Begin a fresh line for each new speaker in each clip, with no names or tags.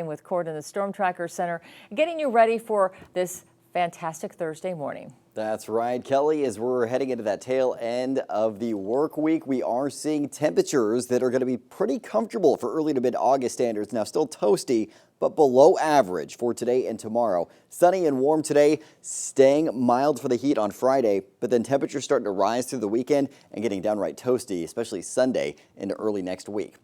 With Cord in the Storm Tracker Center, getting you ready for this fantastic Thursday morning.
That's right, Kelly. As we're heading into that tail end of the work week, we are seeing temperatures that are going to be pretty comfortable for early to mid-August standards. Now still toasty, but below average for today and tomorrow. Sunny and warm today, staying mild for the heat on Friday, but then temperatures starting to rise through the weekend and getting downright toasty, especially Sunday into early next week.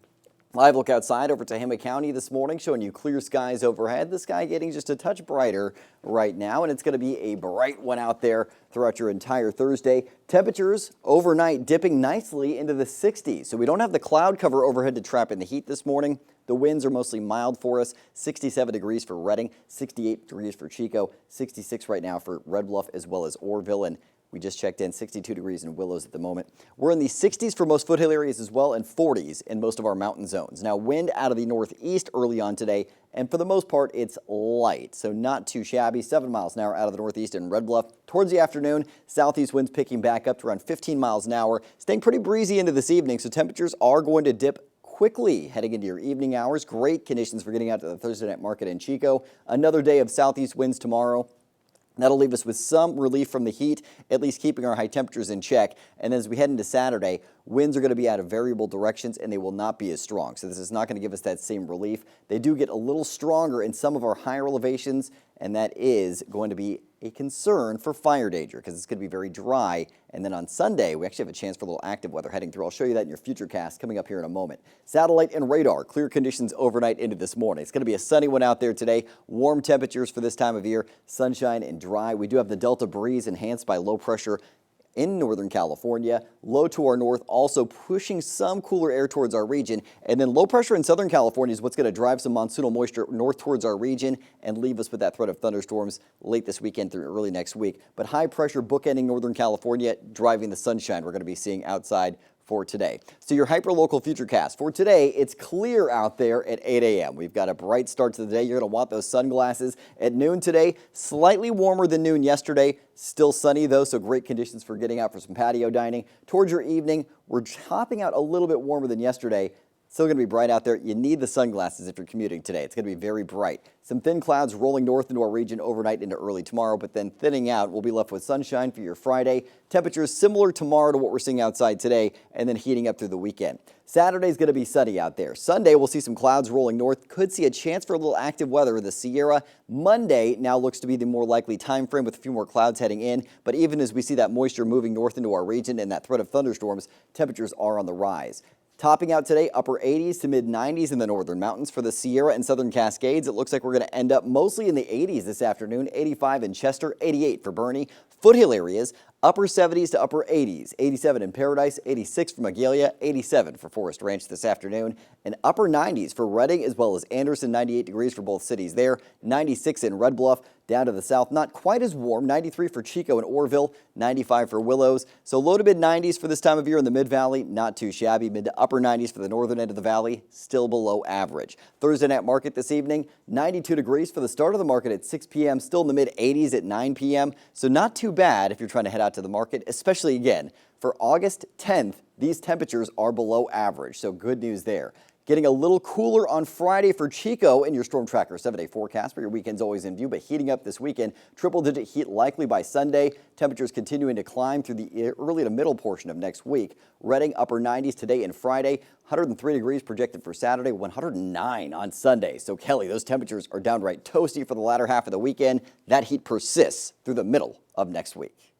Live look outside over Tehama County this morning, showing you clear skies overhead. The sky getting just a touch brighter right now, and it's going to be a bright one out there throughout your entire Thursday. Temperatures overnight dipping nicely into the 60s, so we don't have the cloud cover overhead to trap in the heat this morning. The winds are mostly mild for us. 67 degrees for Redding, 68 degrees for Chico, 66 right now for Red Bluff as well as Orrville, and we just checked in 62 degrees in Willows at the moment. We're in the 60s for most foothill areas as well, and 40s in most of our mountain zones. Now, wind out of the northeast early on today, and for the most part, it's light, so not too shabby. 7 miles an hour out of the northeast in Red Bluff. Towards the afternoon, southeast winds picking back up to around 15 miles an hour, staying pretty breezy into this evening, so temperatures are going to dip quickly heading into your evening hours. Great conditions for getting out to the Thursday night market in Chico. Another day of southeast winds tomorrow. That'll leave us with some relief from the heat, at least keeping our high temperatures in check. And as we head into Saturday, winds are going to be out of variable directions and they will not be as strong. So this is not going to give us that same relief. They do get a little stronger in some of our higher elevations, and that is going to be a concern for fire danger because it's going to be very dry. And then on Sunday, we actually have a chance for a little active weather heading through. I'll show you that in your FUTURECAST coming up here in a moment. Satellite and radar, clear conditions overnight into this morning. It's going to be a sunny one out there today. Warm temperatures for this time of year, sunshine and dry. We do have the Delta breeze enhanced by low pressure in Northern California. Low to our north, also pushing some cooler air towards our region. And then low pressure in Southern California is what's going to drive some monsoonal moisture north towards our region and leave us with that threat of thunderstorms late this weekend through early next week. But high pressure bookending Northern California, driving the sunshine we're going to be seeing outside for today. So your hyper-local FUTURECAST. For today, it's clear out there at 8 a.m. We've got a bright start to the day. You're going to want those sunglasses. At noon today, slightly warmer than noon yesterday. Still sunny, though, so great conditions for getting out for some patio dining. Towards your evening, we're hopping out a little bit warmer than yesterday. Still going to be bright out there. You need the sunglasses if you're commuting today. It's going to be very bright. Some thin clouds rolling north into our region overnight into early tomorrow, but then thinning out. We'll be left with sunshine for your Friday. Temperatures similar tomorrow to what we're seeing outside today, and then heating up through the weekend. Saturday's going to be sunny out there. Sunday, we'll see some clouds rolling north. Could see a chance for a little active weather in the Sierra. Monday now looks to be the more likely time frame with a few more clouds heading in, but even as we see that moisture moving north into our region and that threat of thunderstorms, temperatures are on the rise. Topping out today, upper 80s to mid 90s in the northern mountains for the Sierra and Southern Cascades. It looks like we're going to end up mostly in the 80s this afternoon. 85 in Chester, 88 for Bernie. Foothill areas, upper 70s to upper 80s. 87 in Paradise, 86 for Magalia, 87 for Forest Ranch this afternoon. And upper 90s for Redding as well as Anderson, 98 degrees for both cities there. 96 in Red Bluff. Down to the south, not quite as warm, 93 for Chico and Orrville, 95 for Willows. So low to mid 90s for this time of year in the Mid-Valley, not too shabby. Mid to upper 90s for the northern end of the valley, still below average. Thursday night market this evening, 92 degrees for the start of the market at 6 p.m., still in the mid 80s at 9 p.m. So not too bad if you're trying to head out to the market, especially again, for August 10th, these temperatures are below average, so good news there. Getting a little cooler on Friday for Chico in your Storm Tracker 7-day forecast, where your weekend's always in view, but heating up this weekend. Triple-digit heat likely by Sunday. Temperatures continuing to climb through the early to middle portion of next week. Redding upper 90s today and Friday. 103 degrees projected for Saturday, 109 on Sunday. So Kelly, those temperatures are downright toasty for the latter half of the weekend. That heat persists through the middle of next week.